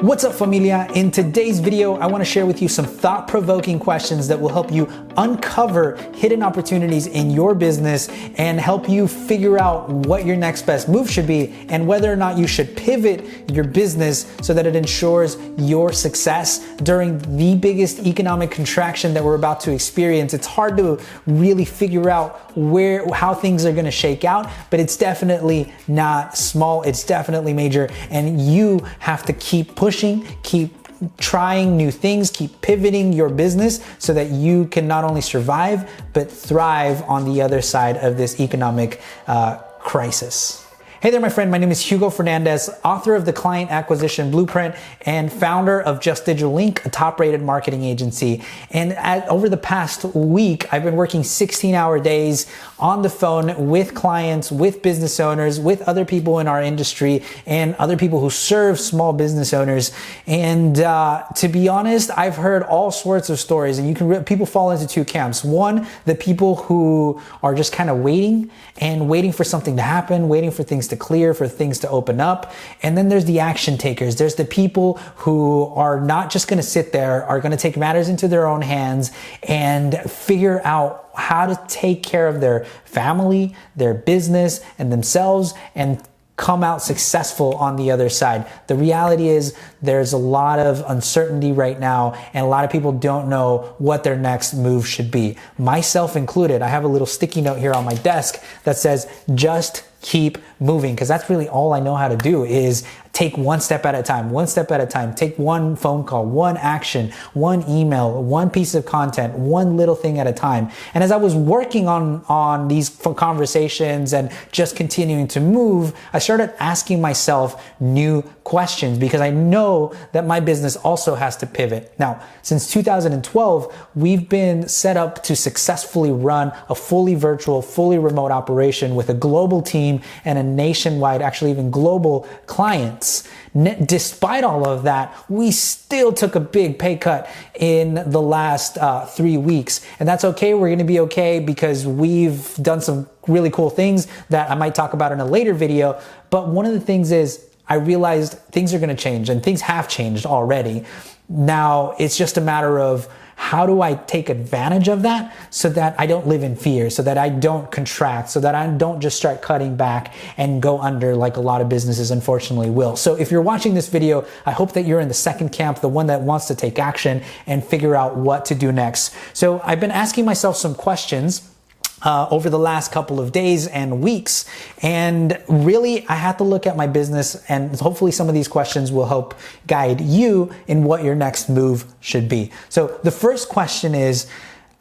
What's up, familia? In today's video, I want to share with you some thought-provoking questions that will help you uncover hidden opportunities in your business and help you figure out what your next best move should be and whether or not you should pivot your business so that it ensures your success during the biggest economic contraction that we're about to experience. It's hard to really figure out how things are going to shake out, but it's definitely not small. It's definitely major, and you have to keep pushing, keep trying new things, keep pivoting your business so that you can not only survive, but thrive on the other side of this economic crisis. Hey there, my friend. My name is Hugo Fernandez, author of the Client Acquisition Blueprint and founder of Just Digital Inc., a top-rated marketing agency. And over the past week, I've been working 16-hour days on the phone with clients, with business owners, with other people in our industry, and other people who serve small business owners. And to be honest, I've heard all sorts of stories, and people fall into two camps. One, the people who are just kind of waiting for something to happen, waiting for things to clear, for things to open up. And then there's the action takers. There's the people who are not just going to sit there, are going to take matters into their own hands and figure out how to take care of their family, their business, and themselves, and come out successful on the other side. The reality is there's a lot of uncertainty right now, and a lot of people don't know what their next move should be. Myself included. I have a little sticky note here on my desk that says, just keep moving, because that's really all I know how to do is take one step at a time, take one phone call, one action, one email, one piece of content, one little thing at a time. And as I was working on these conversations and just continuing to move, I started asking myself new questions because I know that my business also has to pivot. Now, since 2012, we've been set up to successfully run a fully virtual, fully remote operation with a global team and a nationwide, actually even global clients. Despite all of that, we still took a big pay cut in the last 3 weeks. And that's okay. We're going to be okay because we've done some really cool things that I might talk about in a later video. But one of the things is I realized things are going to change, and things have changed already. Now it's just a matter of how do I take advantage of that so that I don't live in fear, so that I don't contract, so that I don't just start cutting back and go under like a lot of businesses unfortunately will. So if you're watching this video, I hope that you're in the second camp, the one that wants to take action and figure out what to do next. So I've been asking myself some questions over the last couple of days and weeks. And really, I had to look at my business, and hopefully some of these questions will help guide you in what your next move should be. So the first question is,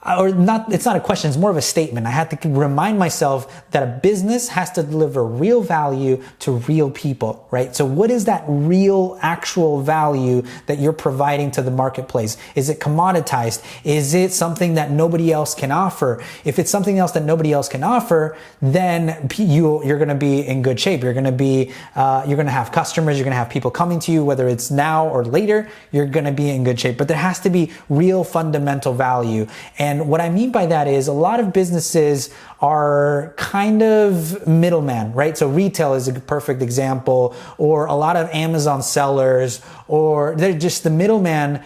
it's not a question, it's more of a statement. I had to remind myself that a business has to deliver real value to real people, right? So what is that real, actual value that you're providing to the marketplace? Is it commoditized? Is it something that nobody else can offer? If it's something else that nobody else can offer, then you're going to be in good shape. You're going to have customers, you're going to have people coming to you, whether it's now or later, you're going to be in good shape. But there has to be real fundamental value. And what I mean by that is a lot of businesses are kind of middleman, right? So retail is a perfect example, or a lot of Amazon sellers, or they're just the middleman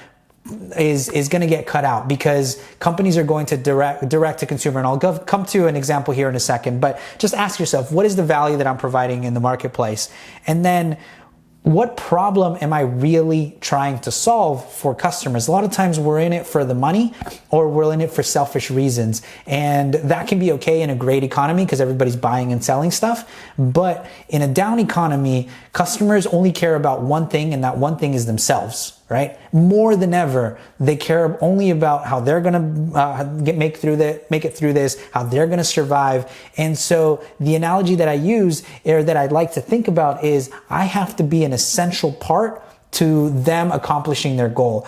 is going to get cut out because companies are going to direct to consumer. And I'll come to an example here in a second, but just ask yourself, what is the value that I'm providing in the marketplace? And then what problem am I really trying to solve for customers? A lot of times we're in it for the money, or we're in it for selfish reasons. And that can be okay in a great economy because everybody's buying and selling stuff. But in a down economy, customers only care about one thing, and that one thing is themselves, right? More than ever, they care only about how they're going to make it through this, how they're going to survive. And so the analogy that I use, or that I'd like to think about, is I have to be an essential part to them accomplishing their goal.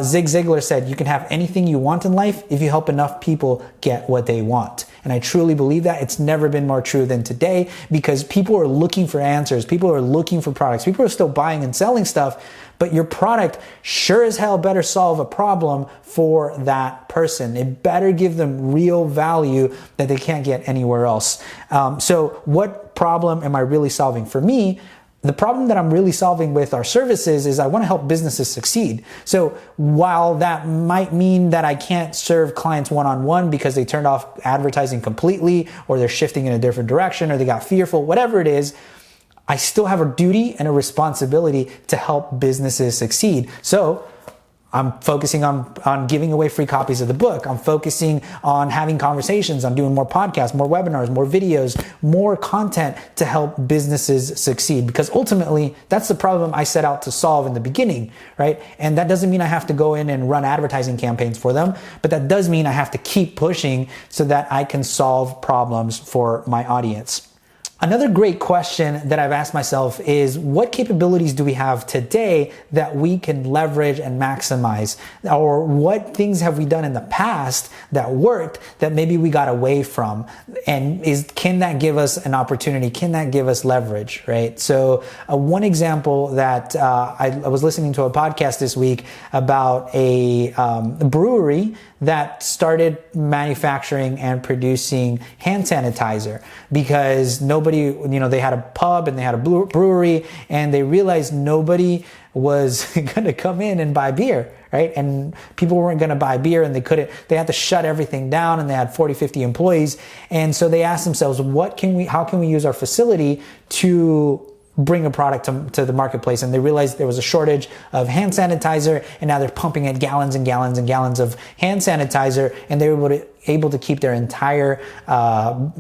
Zig Ziglar said, you can have anything you want in life if you help enough people get what they want. And I truly believe that. It's never been more true than today, because people are looking for answers. People are looking for products. People are still buying and selling stuff, but your product sure as hell better solve a problem for that person. It better give them real value that they can't get anywhere else. So what problem am I really solving? For me, The problem that I'm really solving with our services is I want to help businesses succeed. So while that might mean that I can't serve clients one-on-one because they turned off advertising completely, or they're shifting in a different direction, or they got fearful, whatever it is, I still have a duty and a responsibility to help businesses succeed. So I'm focusing on giving away free copies of the book. I'm focusing on having conversations. I'm doing more podcasts, more webinars, more videos, more content to help businesses succeed. Because ultimately, that's the problem I set out to solve in the beginning, right? And that doesn't mean I have to go in and run advertising campaigns for them, but that does mean I have to keep pushing so that I can solve problems for my audience. Another great question that I've asked myself is, what capabilities do we have today that we can leverage and maximize? Or what things have we done in the past that worked that maybe we got away from? And can that give us an opportunity? Can that give us leverage, right? So one example that I was listening to a podcast this week about a brewery that started manufacturing and producing hand sanitizer because they had a pub and they had a brewery, and they realized nobody was going to come in and buy beer, right? And people weren't going to buy beer, and they had to shut everything down, and they had 40, 50 employees. And so they asked themselves, how can we use our facility to bring a product to the marketplace? And they realized there was a shortage of hand sanitizer, and now they're pumping in gallons and gallons and gallons of hand sanitizer, and they were able to keep their entire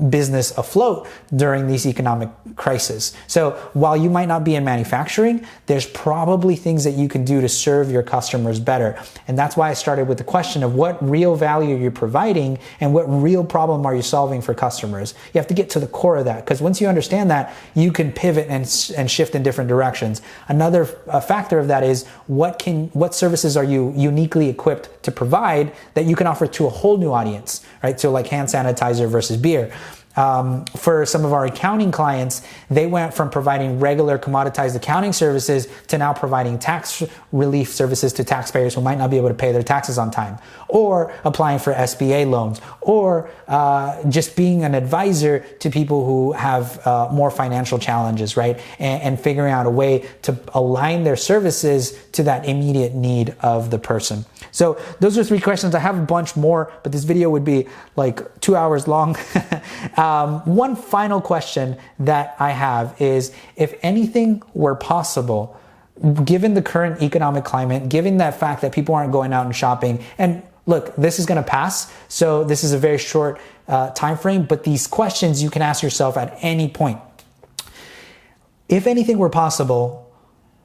business afloat during these economic crises. So while you might not be in manufacturing, there's probably things that you can do to serve your customers better. And that's why I started with the question of what real value you're providing and what real problem are you solving for customers. You have to get to the core of that, because once you understand that, you can pivot and shift in different directions. Another factor of that is what services are you uniquely equipped to provide that you can offer to a whole new audience, right? So like hand sanitizer versus beer. For some of our accounting clients, they went from providing regular commoditized accounting services to now providing tax relief services to taxpayers who might not be able to pay their taxes on time, or applying for SBA loans, or just being an advisor to people who have more financial challenges, right? And figuring out a way to align their services to that immediate need of the person. So those are 3 questions. I have a bunch more, but this video would be like 2 hours long. One final question that I have is, if anything were possible, given the current economic climate, given that fact that people aren't going out and shopping, and look, this is going to pass, so this is a very short time frame, but these questions you can ask yourself at any point. If anything were possible,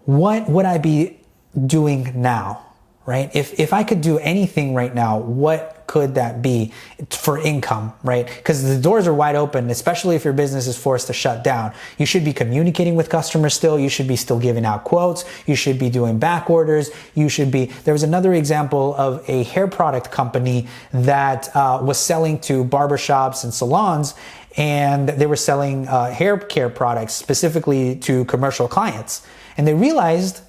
what would I be doing now? Right? If I could do anything right now, what could that be for income, right? Because the doors are wide open, especially if your business is forced to shut down. You should be communicating with customers still. You should be still giving out quotes. You should be doing back orders. There was another example of a hair product company that was selling to barbershops and salons, and they were selling hair care products specifically to commercial clients. And they realized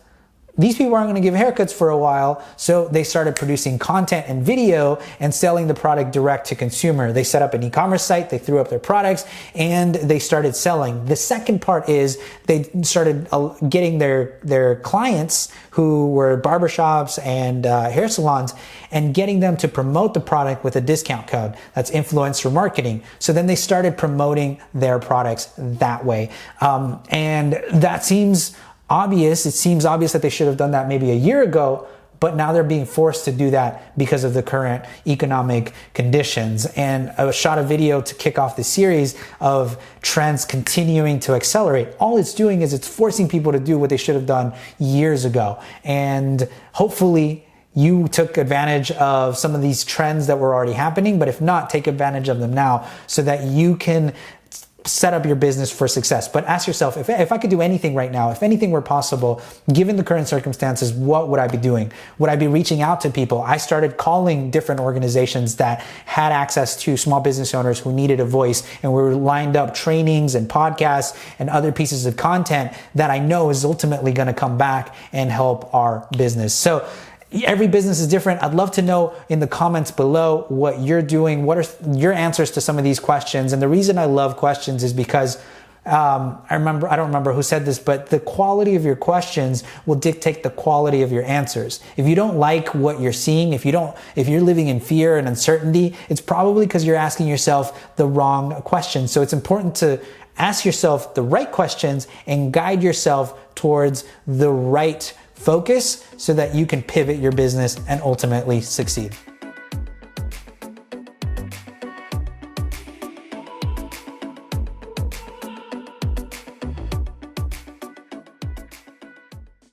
these people aren't going to give haircuts for a while, so they started producing content and video and selling the product direct to consumer. They set up an e-commerce site, they threw up their products, and they started selling. The second part is they started getting their clients, who were barbershops and hair salons, and getting them to promote the product with a discount code. That's influencer marketing. So then they started promoting their products that way. And that seems obvious. It seems obvious that they should have done that maybe a year ago, but now they're being forced to do that because of the current economic conditions. And I shot a video to kick off the series of trends continuing to accelerate. All it's doing is it's forcing people to do what they should have done years ago. And hopefully you took advantage of some of these trends that were already happening, but if not, take advantage of them now so that you can set up your business for success. But ask yourself, if I could do anything right now, if anything were possible, given the current circumstances, what would I be doing? Would I be reaching out to people? I started calling different organizations that had access to small business owners who needed a voice, and we were lined up trainings and podcasts and other pieces of content that I know is ultimately going to come back and help our business. So every business is different. I'd love to know in the comments below what you're doing. What are your answers to some of these questions? And the reason I love questions is because I don't remember who said this, but the quality of your questions will dictate the quality of your answers. If you don't like what you're seeing, if you're living in fear and uncertainty, it's probably because you're asking yourself the wrong questions. So it's important to ask yourself the right questions and guide yourself towards the right focus so that you can pivot your business and ultimately succeed.